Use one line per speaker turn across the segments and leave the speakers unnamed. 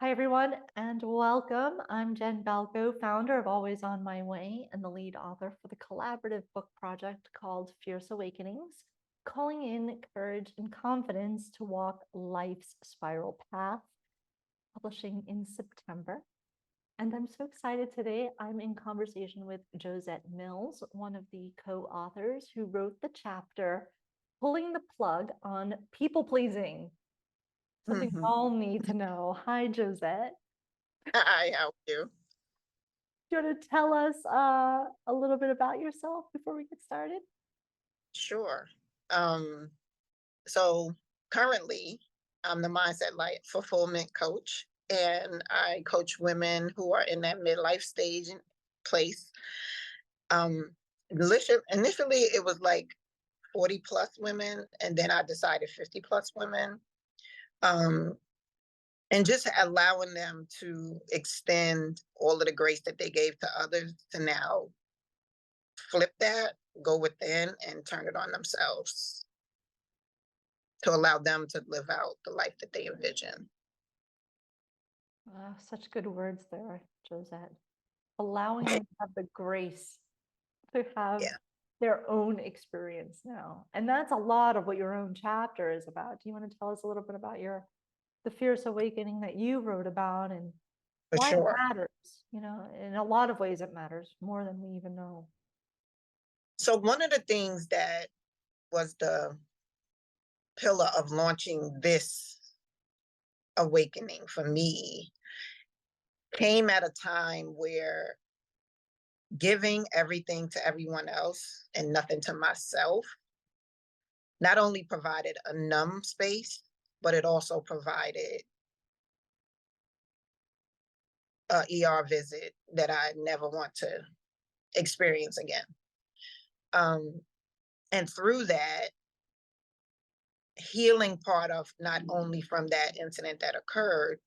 Hi, everyone, and welcome. I'm Jenn Baljko, founder of Always On My Way and the lead author for the collaborative book project called Fierce Awakenings, calling in courage and confidence to walk life's spiral path, publishing in September. And I'm so excited today. I'm in conversation with Josette Mills, one of the co-authors who wrote the chapter Pulling the Plug on People Pleasing, something we
Mhm.
all need to know. Hi, Josette.
I help you.
Do you want to tell us a little bit about yourself before we get started?
Sure. Um, so currently, I'm the mindset life fulfillment coach, and I coach women who are in that midlife stage and place. Initially, it was like 40 plus women, and then I decided 50 plus women. Um, and just allowing them to extend all of the grace that they gave to others to now flip that, go within, and turn it on themselves to allow them to live out the life that they envision.
Such good words there, Josette. Allowing them to have the grace to have
Yeah,
their own experience now. And that's a lot of what your own chapter is about. Do you want to tell us a little bit about the fierce awakening that you wrote about and
for
why it
sure.
matters? In a lot of ways it matters more than we even know.
So, one of the things that was the pillar of launching this awakening for me came at a time where giving everything to everyone else and nothing to myself not only provided a numb space, but it also provided a ER visit that I never want to experience again. Um, and through that, healing part of not only from that incident that occurred,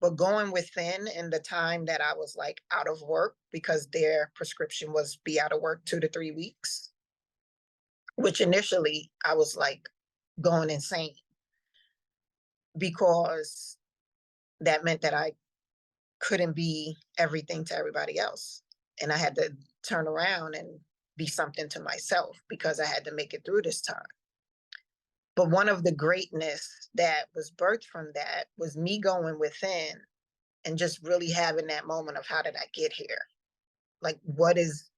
but going within in the time that I was like out of work because their prescription was be out of work 2 to 3 weeks, which initially I was like going insane because that meant that I couldn't be everything to everybody else. And I had to turn around and be something to myself because I had to make it through this time. But one of the greatness that was birthed from that was me going within and just really having that moment of how did I get here? Like, what is,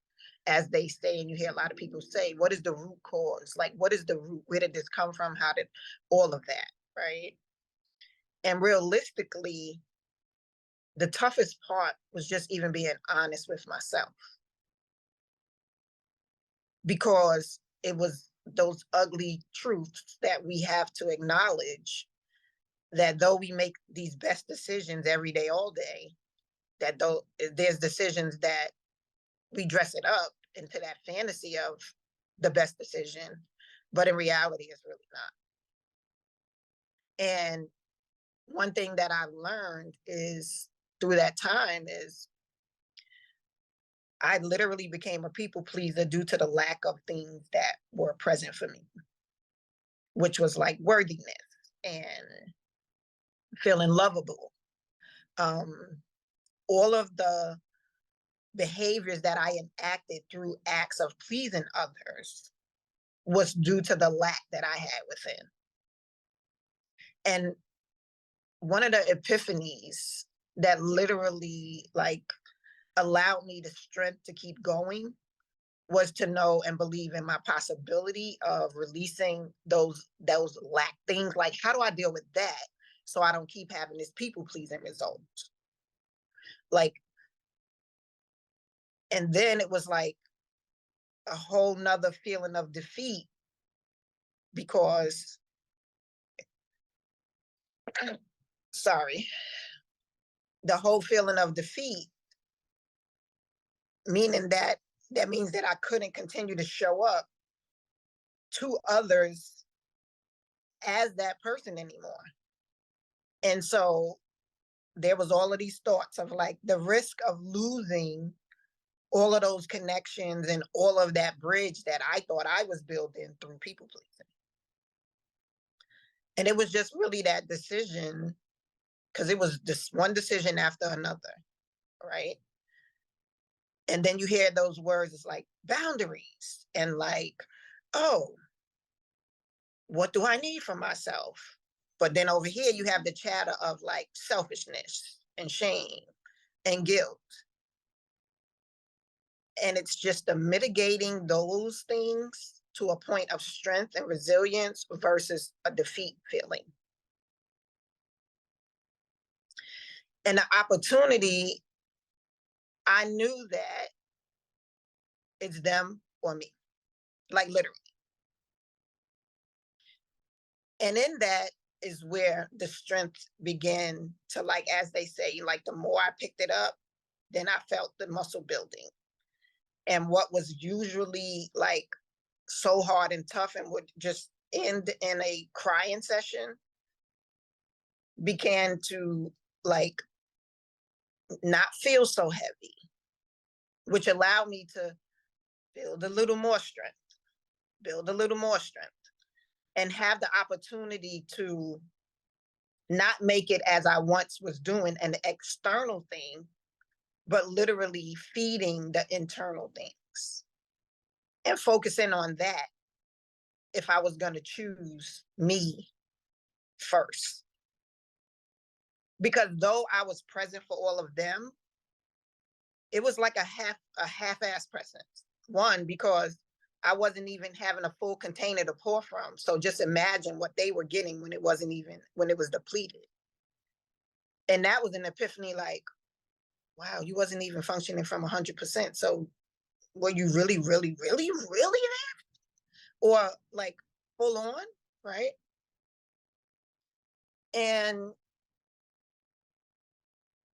as they say, and you hear a lot of people say, what is the root cause? Like, what is the root? Where did this come from? How did all of that? Right. And realistically, the toughest part was just even being honest with myself because it was those ugly truths that we have to acknowledge that though we make these best decisions every day, all day, that though there's decisions that we dress it up into that fantasy of the best decision, but in reality, it's really not. And one thing that I've learned is through that time is I literally became a people pleaser due to the lack of things that were present for me, which was like worthiness and feeling lovable. Um, all of the behaviors that I enacted through acts of pleasing others was due to the lack that I had within. And one of the epiphanies that literally like allowed me the strength to keep going was to know and believe in my possibility of releasing those lack things. Like, how do I deal with that so I don't keep having this people pleasing result? Like, and then it was like a whole nother feeling of defeat because sorry, the whole feeling of defeat, meaning that that means that I couldn't continue to show up to others as that person anymore. And so there was all of these thoughts of like the risk of losing all of those connections and all of that bridge that I thought I was building through people pleasing. And it was just really that decision because it was just one decision after another, right? And then you hear those words, it's like boundaries and like, oh, what do I need from myself? But then over here, you have the chatter of like selfishness and shame and guilt. And it's just the mitigating those things to a point of strength and resilience versus a defeat feeling. And the opportunity, I knew that it's them or me, like literally. And in that is where the strength began to, like, as they say, like the more I picked it up, then I felt the muscle building. And what was usually like so hard and tough and would just end in a crying session began to like not feel so heavy, which allowed me to build a little more strength, build a little more strength, and have the opportunity to not make it as I once was doing an external thing, but literally feeding the internal things and focusing on that if I was going to choose me first. Because though I was present for all of them, it was like a half-ass presence. One, because I wasn't even having a full container to pour from. So just imagine what they were getting when it wasn't even, when it was depleted. And that was an epiphany, like, wow, you wasn't even functioning from 100%. So were you really, really, really, really there? Or like full on, right? And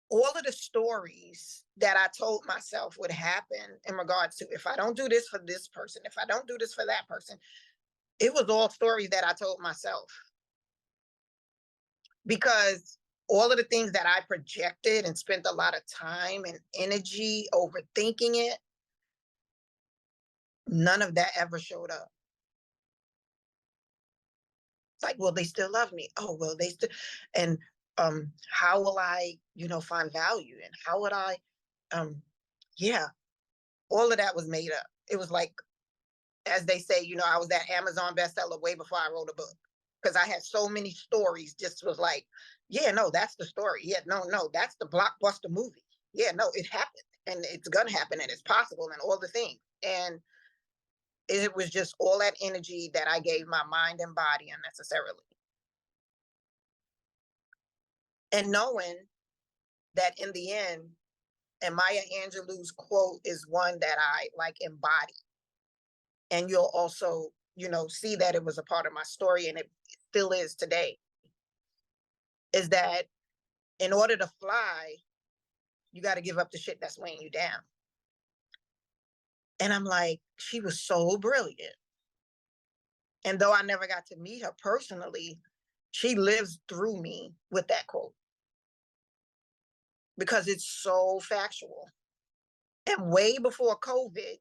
all of the stories that I told myself would happen in regards to, if I don't do this for this person, if I don't do this for that person, it was all stories that I told myself. Because all of the things that I projected and spent a lot of time and energy overthinking it, none of that ever showed up. It's like, well, they still love me. Oh, well, they still, and how will I, find value? And how would I, yeah, all of that was made up. It was like, as they say, I was that Amazon bestseller way before I wrote a book. Because I had so many stories, just was like, yeah, no, that's the story. Yeah, no, that's the blockbuster movie. Yeah, no, it happened and it's gonna happen and it's possible and all the things. And it was just all that energy that I gave my mind and body unnecessarily. And knowing that in the end, and Maya Angelou's quote is one that I like embody. And you'll also, see that it was a part of my story and it still is today, is that in order to fly, you got to give up the shit that's weighing you down. And I'm like, she was so brilliant. And though I never got to meet her personally, she lives through me with that quote because it's so factual. And way before COVID,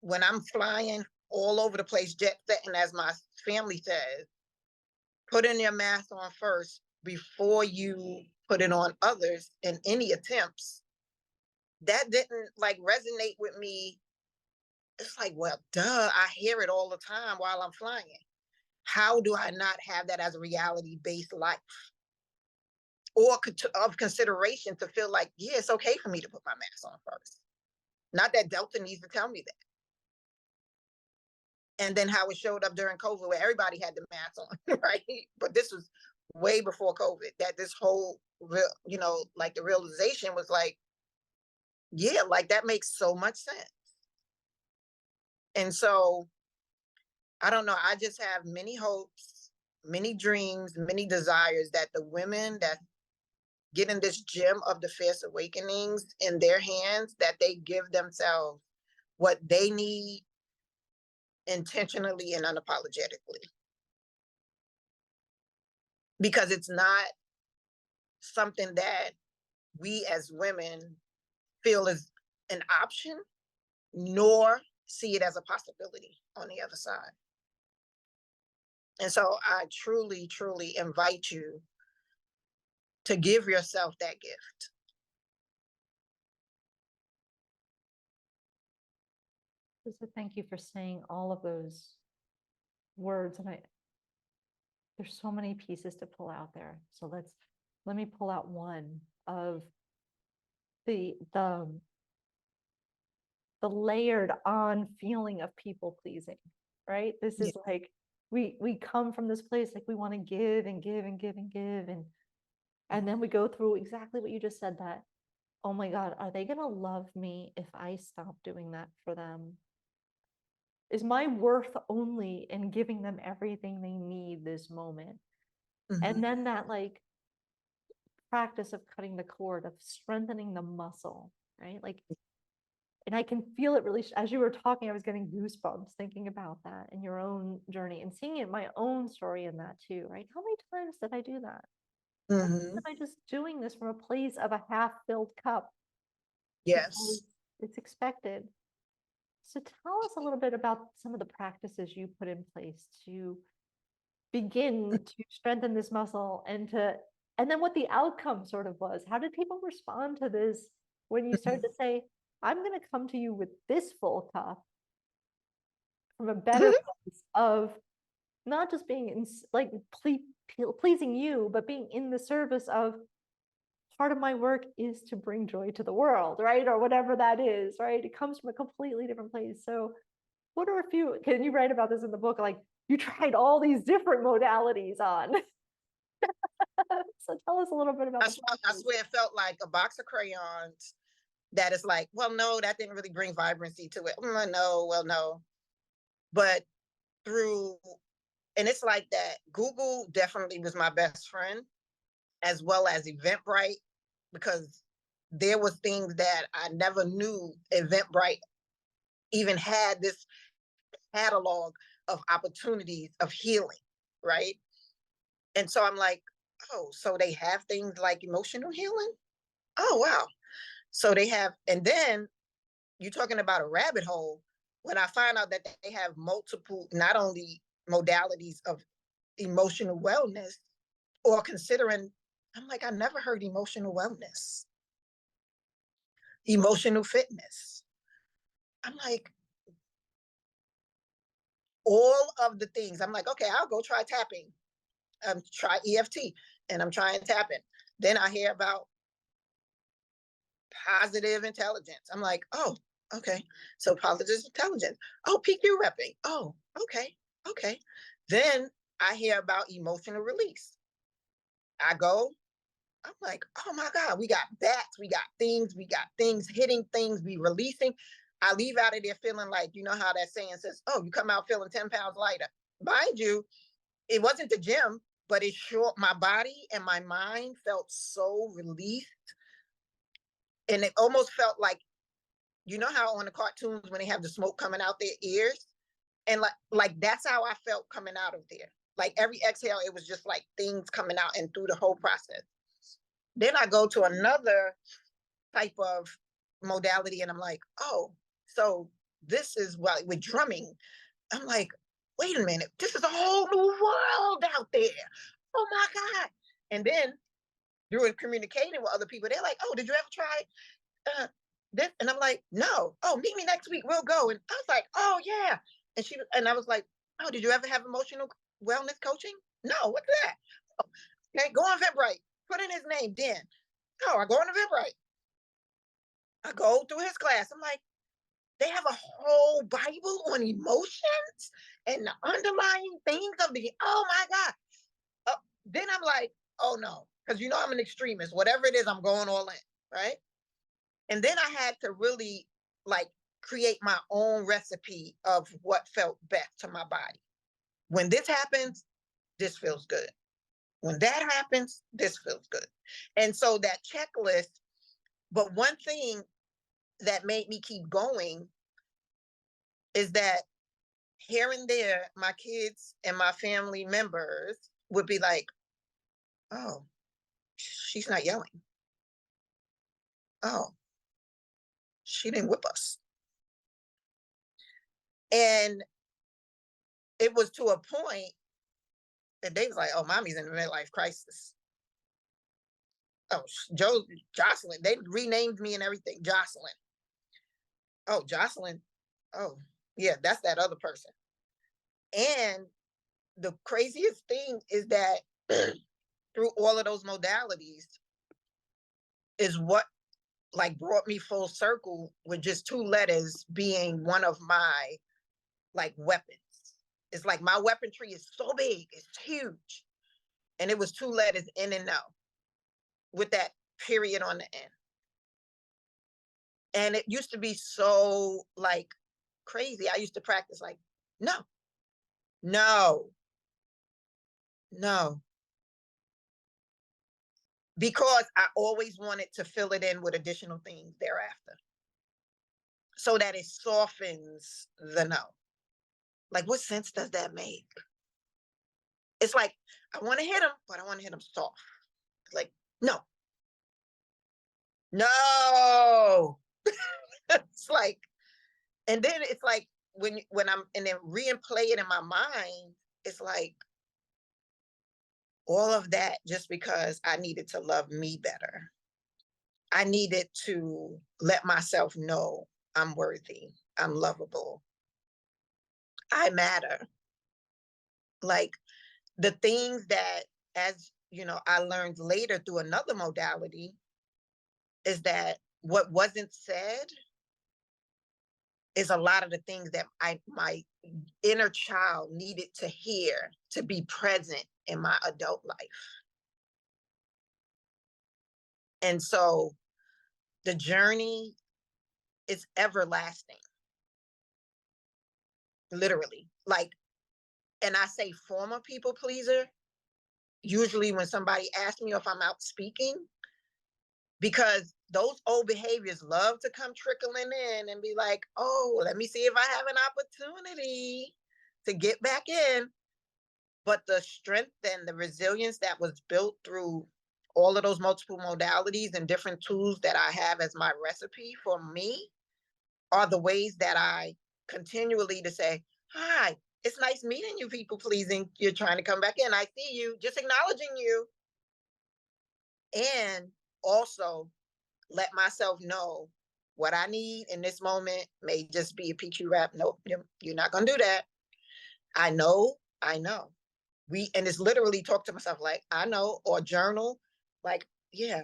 when I'm flying all over the place, jet setting, as my family says, putting your mask on first before you put it on others in any attempts, that didn't like resonate with me. It's like, well, duh, I hear it all the time while I'm flying. How do I not have that as a reality-based life? Or of consideration to feel like, yeah, it's okay for me to put my mask on first. Not that Delta needs to tell me that. And then how it showed up during COVID where everybody had the mask on, right? But this was way before COVID, that this whole, like the realization was like, yeah, like that makes so much sense. And so, I don't know, I just have many hopes, many dreams, many desires that the women that get in this gem of the fierce awakenings in their hands, that they give themselves what they need intentionally and unapologetically. Because it's not something that we as women feel is an option, nor see it as a possibility on the other side. And so I truly, truly invite you to give yourself that gift.
So thank you for saying all of those words. And there's so many pieces to pull out there. So let me pull out one of the layered on feeling of people pleasing, right? This
Yeah.
is like we come from this place like we want to give and give and give and give, and then we go through exactly what you just said, that, oh my God, are they gonna love me if I stop doing that for them? Is my worth only in giving them everything they need this moment? And
Mm-hmm.
then that like practice of cutting the cord, of strengthening the muscle, right? Like, and I can feel it really, as you were talking, I was getting goosebumps thinking about that in your own journey and seeing it, my own story in that too, right? How many times did I do that?
Mm-hmm.
Am I just doing this from a place of a half filled cup because
Yes.
it's expected? So tell us a little bit about some of the practices you put in place to begin to strengthen this muscle, and then what the outcome sort of was. How did people respond to this when you started to say, I'm going to come to you with this full cup from a better place of not just being in, like pleasing you, but being in the service of part of my work is to bring joy to the world, right? Or whatever that is, right? It comes from a completely different place. So what are a few, can you write about this in the book? Like you tried all these different modalities on. So tell us a little bit about the
I swear it felt like a box of crayons that is like, well, no, that didn't really bring vibrancy to it. No, well, no. But through, and it's like that, Google definitely was my best friend, as well as Eventbrite, because there was things that I never knew Eventbrite even had this catalog of opportunities of healing, right? And so I'm like, oh, so they have things like emotional healing? Oh, wow. So they have, and then you're talking about a rabbit hole. When I find out that they have multiple, not only modalities of emotional wellness or considering, I'm like, I never heard emotional wellness, emotional fitness. I'm like, all of the things. I'm like, okay, I'll go try tapping, try EFT, and I'm trying tapping. Then I hear about positive intelligence. I'm like, oh, okay. So positive intelligence. Oh, PQ repping. Oh, okay. Okay. Then I hear about emotional release. I go, I'm like, oh my God, we got bats, we got things hitting things, we releasing. I leave out of there feeling like, you know how that saying says, oh, you come out feeling 10 pounds lighter. Mind you, it wasn't the gym, but it sure, my body and my mind felt so relieved. And it almost felt like, you know how on the cartoons when they have the smoke coming out their ears, and like that's how I felt coming out of there. Like every exhale, it was just like things coming out, and through the whole process. Then I go to another type of modality, and I'm like, oh, so this is what with drumming. I'm like, wait a minute, this is a whole new world out there. Oh my God. And then through communicating with other people, they're like, oh, did you ever try this? And I'm like, no. Oh, meet me next week. We'll go. And I was like, oh yeah. And I was like, oh, did you ever have emotional wellness coaching? No. What's that? Oh, okay, go on Eventbrite. Put in his name, Dan. No, I go on Eventbrite. I go through his class. I'm like, they have a whole Bible on emotions and the underlying things of the. Oh my God. Then I'm like, oh no, because you know I'm an extremist. Whatever it is, I'm going all in, right? And then I had to really like create my own recipe of what felt best to my body. When this happens, this feels good. When that happens, this feels good. And so that checklist, but one thing that made me keep going is that here and there, my kids and my family members would be like, oh, she's not yelling. Oh, she didn't whip us. And it was to a point that they was like, oh, mommy's in a midlife crisis. Oh, Jocelyn. They renamed me and everything. Jocelyn. Oh, Jocelyn. Oh, yeah, that's that other person. And the craziest thing is that through all of those modalities is what like brought me full circle with just two letters being one of my like weapons. It's like my weaponry is so big, it's huge. And it was two letters, N and no, with that period on the end. And it used to be so like crazy. I used to practice like, no, no, no. Because I always wanted to fill it in with additional things thereafter so that it softens the no. Like, what sense does that make? It's like, I want to hit him, but I want to hit him soft. Like, no, no. It's like, and then it's like when I'm and then replay it in my mind, it's like all of that just because I needed to love me better. I needed to let myself know I'm worthy, I'm lovable, I matter. Like the things that, as you know, I learned later through another modality is that what wasn't said is a lot of the things that my inner child needed to hear to be present in my adult life. And so the journey is everlasting, literally. Like, and I say former people pleaser, usually when somebody asks me if I'm out speaking, because those old behaviors love to come trickling in and be like, oh, let me see if I have an opportunity to get back in. But the strength and the resilience that was built through all of those multiple modalities and different tools that I have as my recipe for me are the ways that I continually to say, hi, it's nice meeting you, people pleasing. You're trying to come back in. I see you, just acknowledging you. And also let myself know what I need in this moment may just be a PQ rap. Nope, you're not going to do that. I know, I know. And it's literally talk to myself like, I know, or journal, like, yeah,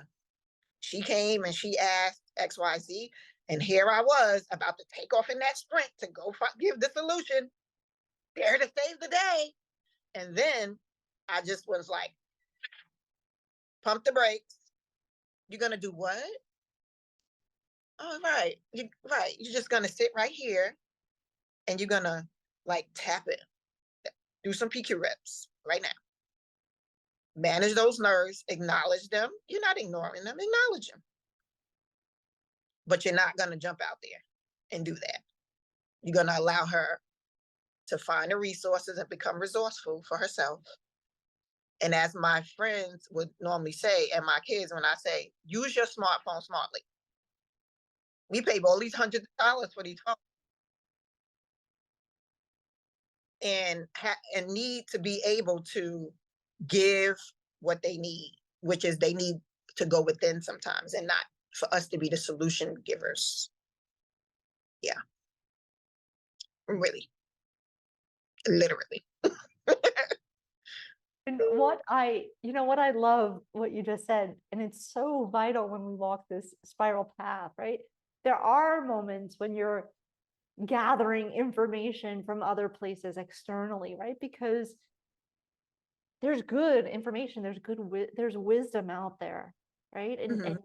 she came and she asked XYZ. And here I was about to take off in that sprint to go give the solution, there to save the day. And then I just was like, pump the brakes. You're going to do what? Oh, right. Right. You're just going to sit right here and you're going to like tap it, do some PQ reps right now. Manage those nerves, acknowledge them. You're not ignoring them, acknowledge them. But you're not going to jump out there and do that. You're going to allow her to find the resources and become resourceful for herself. And as my friends would normally say, and my kids, when I say, use your smartphone smartly. We pay all these $100s for these phones and need to be able to give what they need, which is they need to go within sometimes and not for us to be the solution givers. Yeah, really, literally.
And what I love what you just said, and it's so vital when we walk this spiral path, right? There are moments when you're gathering information from other places externally, right? Because there's good information, there's wisdom out there, right? And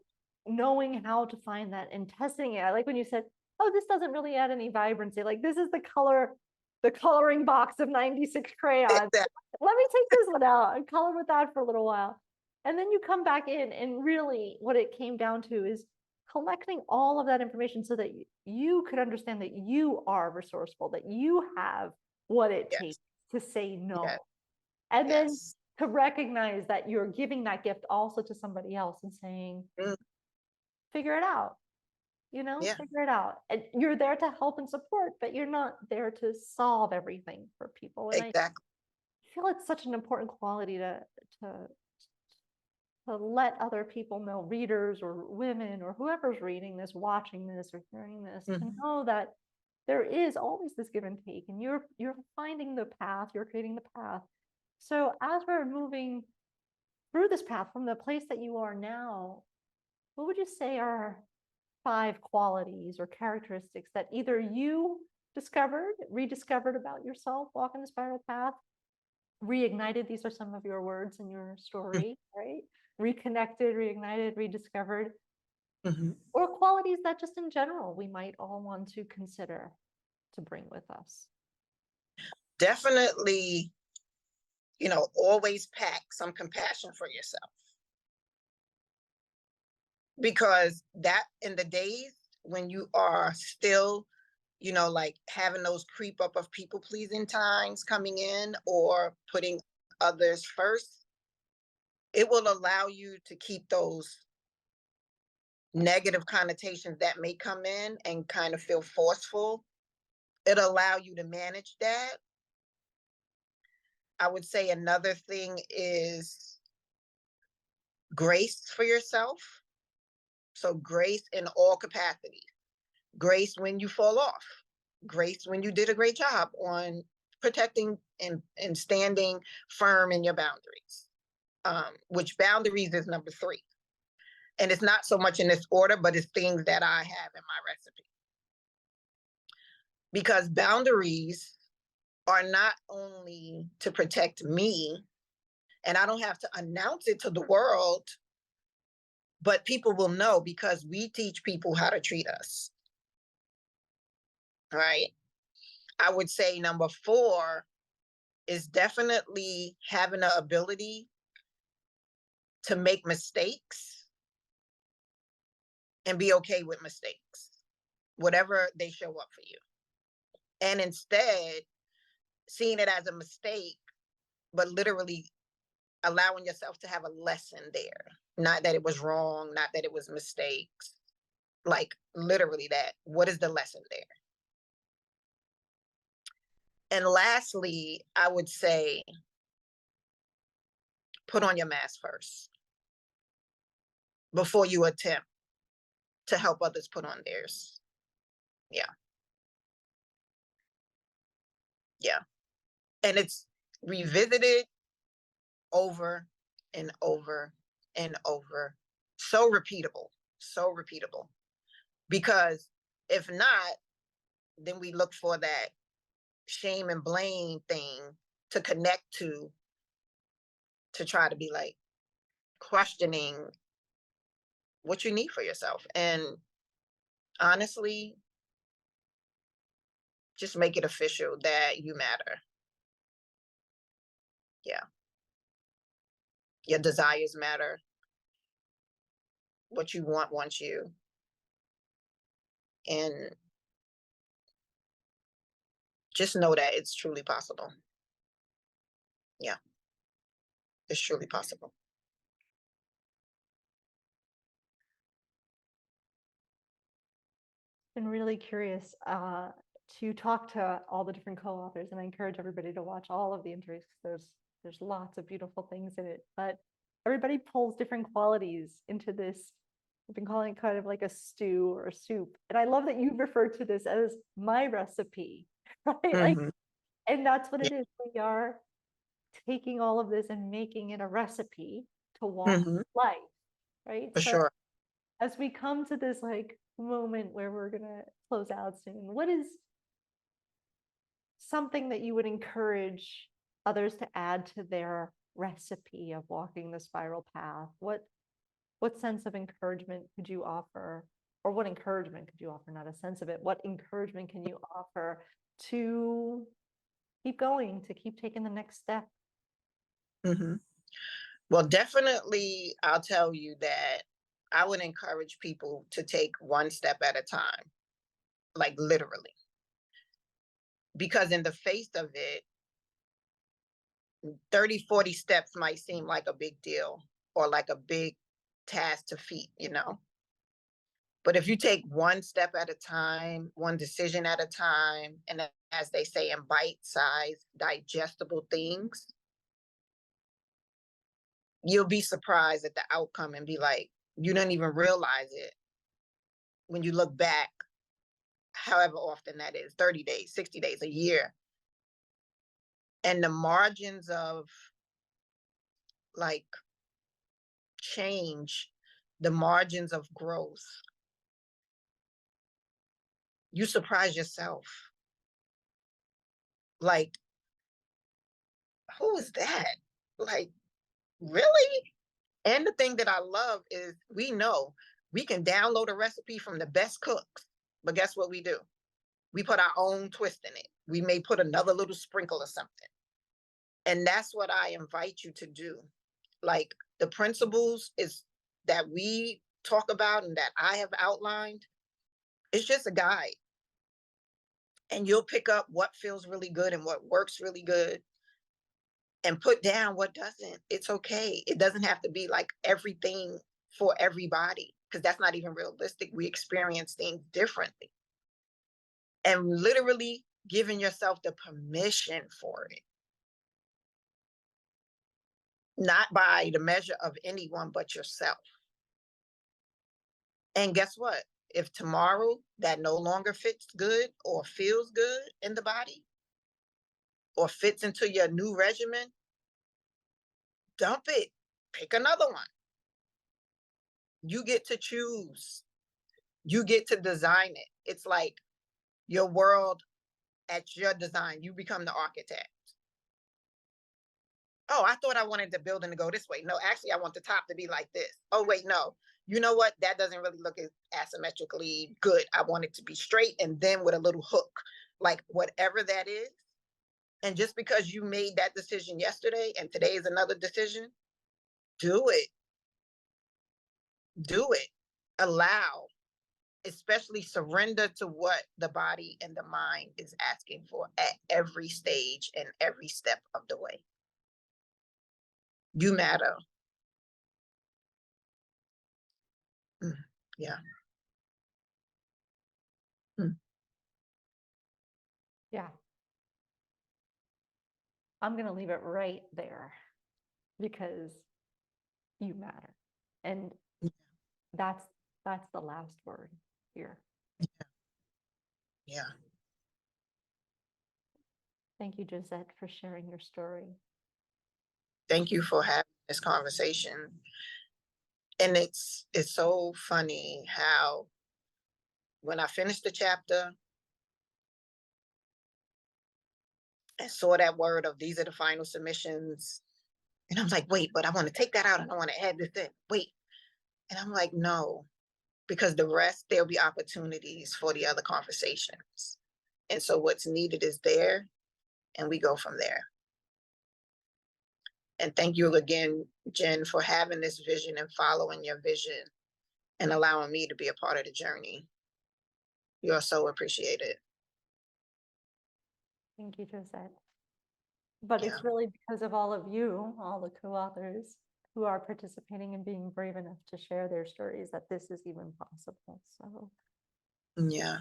knowing how to find that and testing it. I like when you said, oh, this doesn't really add any vibrancy. Like this is the coloring box of 96 crayons.
Exactly.
Let me take this one out and color with that for a little while. And then you come back in, and really what it came down to is collecting all of that information so that you could understand that you are resourceful, that you have what it
Yes.
takes to say no.
Yes.
And then
Yes.
to recognize that you're giving that gift also to somebody else and saying, figure it out,
Yeah.
figure it out. And you're there to help and support, but you're not there to solve everything for people. And I
Exactly.
feel it's such an important quality to to let other people know, readers or women or whoever's reading this, watching this or hearing this, to
Mhm.
know that there is always this give and take, and you're finding the path, you're creating the path. So as we're moving through this path from the place that you are now, what would you say are 5 qualities or characteristics that either you discovered, rediscovered about yourself walking the spiral path, reignited, these are some of your words in your story, right? Reconnected, reignited, rediscovered,
Mhm.
or qualities that just in general we might all want to consider to bring with us?
Definitely, always pack some compassion for yourself, because that in the days when you are still, like having those creep up of people pleasing times coming in or putting others first, it will allow you to keep those negative connotations that may come in and kind of feel forceful. It'll allow you to manage that. I would say another thing is grace for yourself. So grace in all capacities. Grace when you fall off. Grace when you did a great job on protecting and standing firm in your boundaries. Which boundaries is number 3. And it's not so much in this order, but it's things that I have in my recipe. Because boundaries are not only to protect me, and I don't have to announce it to the world, but people will know because we teach people how to treat us. Right. I would say number 4 is definitely having the ability to make mistakes and be okay with mistakes, whatever they show up for you. And instead, seeing it as a mistake, but literally allowing yourself to have a lesson there. Not that it was wrong, not that it was mistakes, like literally that. What is the lesson there? And lastly, I would say put on your mask first before you attempt to help others put on theirs. Yeah. Yeah. And it's revisited over and over and over. So repeatable. So repeatable. Because if not, then we look for that shame and blame thing to connect to try to be like questioning what you need for yourself. And honestly, just make it official that you matter. Yeah. Your desires matter. What you want wants you. And just know that it's truly possible. Yeah, it's truly possible.
Been really curious to talk to all the different co-authors, and I encourage everybody to watch all of the interviews because there's lots of beautiful things in it. But everybody pulls different qualities into this. I've been calling it kind of like a stew or a soup, and I love that you refer to this as my recipe, right? Like,
Hmm.
and that's what
Yeah.
it is. We are taking all of this and making it a recipe to walk
Hmm.
life, right?
For
So
sure.
as we come to this like moment where we're gonna close out soon, what is something that you would encourage others to add to their recipe of walking the spiral path? What sense of encouragement could you offer, or what encouragement could you offer? Not a sense of it. What encouragement can you offer to keep going, to keep taking the next step?
Hmm. Well, definitely, I'll tell you that I would encourage people to take one step at a time, like literally, because in the face of it, 30, 40 steps might seem like a big deal or like a big task to feet. But if you take one step at a time, one decision at a time, and as they say, in bite sized, digestible things, you'll be surprised at the outcome and be like, you didn't even realize it when you look back, however often that is, 30 days, 60 days, a year. And the margins of like change, the margins of growth, you surprise yourself. Like, who is that? Like, really? And the thing that I love is we know we can download a recipe from the best cooks, but guess what we do? We put our own twist in it. We may put another little sprinkle or something. And that's what I invite you to do. Like, the principles is that we talk about and that I have outlined, it's just a guide. And you'll pick up what feels really good and what works really good and put down what doesn't. It's okay. It doesn't have to be like everything for everybody, because that's not even realistic. We experience things differently. And literally giving yourself the permission for it, not by the measure of anyone but yourself. And guess what? If tomorrow that no longer fits good or feels good in the body or fits into your new regimen, dump it, pick another one. You get to choose. You get to design it. It's like your world at your design. You become the architect. Oh, I thought I wanted the building to go this way. No, actually, I want the top to be like this. Oh, wait, no. You know what? That doesn't really look as asymmetrically good. I want it to be straight and then with a little hook, like whatever that is. And just because you made that decision yesterday and today is another decision, do it. Do it. Allow, especially surrender to what the body and the mind is asking for at every stage and every step of the way. You matter. Yeah.
Yeah. I'm going to leave it right there because you matter. And that's the last word here.
Yeah.
Thank you, Josette, for sharing your story.
Thank you for having this conversation. And it's so funny how when I finished the chapter and saw that word of these are the final submissions, and I'm like, wait, but I want to take that out and I want to add this in. Wait. And I'm like, no, because the rest, there'll be opportunities for the other conversations. And so what's needed is there, and we go from there. And thank you again, Jenn, for having this vision and following your vision and allowing me to be a part of the journey. You're so appreciated.
Thank you, Josette. But
Yeah.
it's really because of all of you, all the co-authors who are participating and being brave enough to share their stories, that this is even possible. So
Yeah.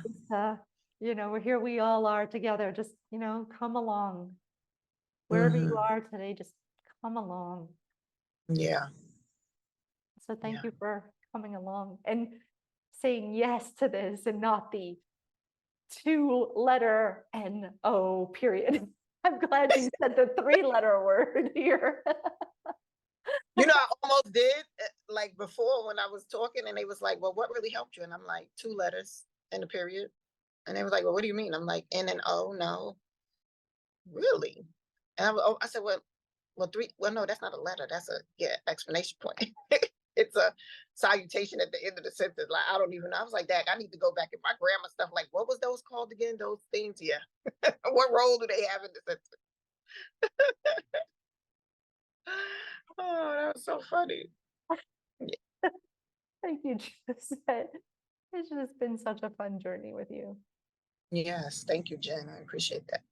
here we all are together. Just, come along. Wherever you are today, just come along.
Yeah.
So thank you for coming along and saying yes to this and not the 2-letter N-O period. I'm glad you said the 3-letter word here.
I almost did, like before when I was talking and they was like, well, what really helped you? And I'm like, 2 letters and a period. And they was like, well, what do you mean? I'm like, N and O, no. Really? And I said, well, 3, well, no, that's not a letter. That's a, explanation point. It's a salutation at the end of the sentence. Like, I don't even know. I was like, Dad, I need to go back in my grammar stuff. Like, what was those called again? Those things? Yeah. What role do they have in the sentence? Oh, that was so funny.
Thank you, Josette. It's just been such a fun journey with you.
Yes, thank you, Jenn. I appreciate that.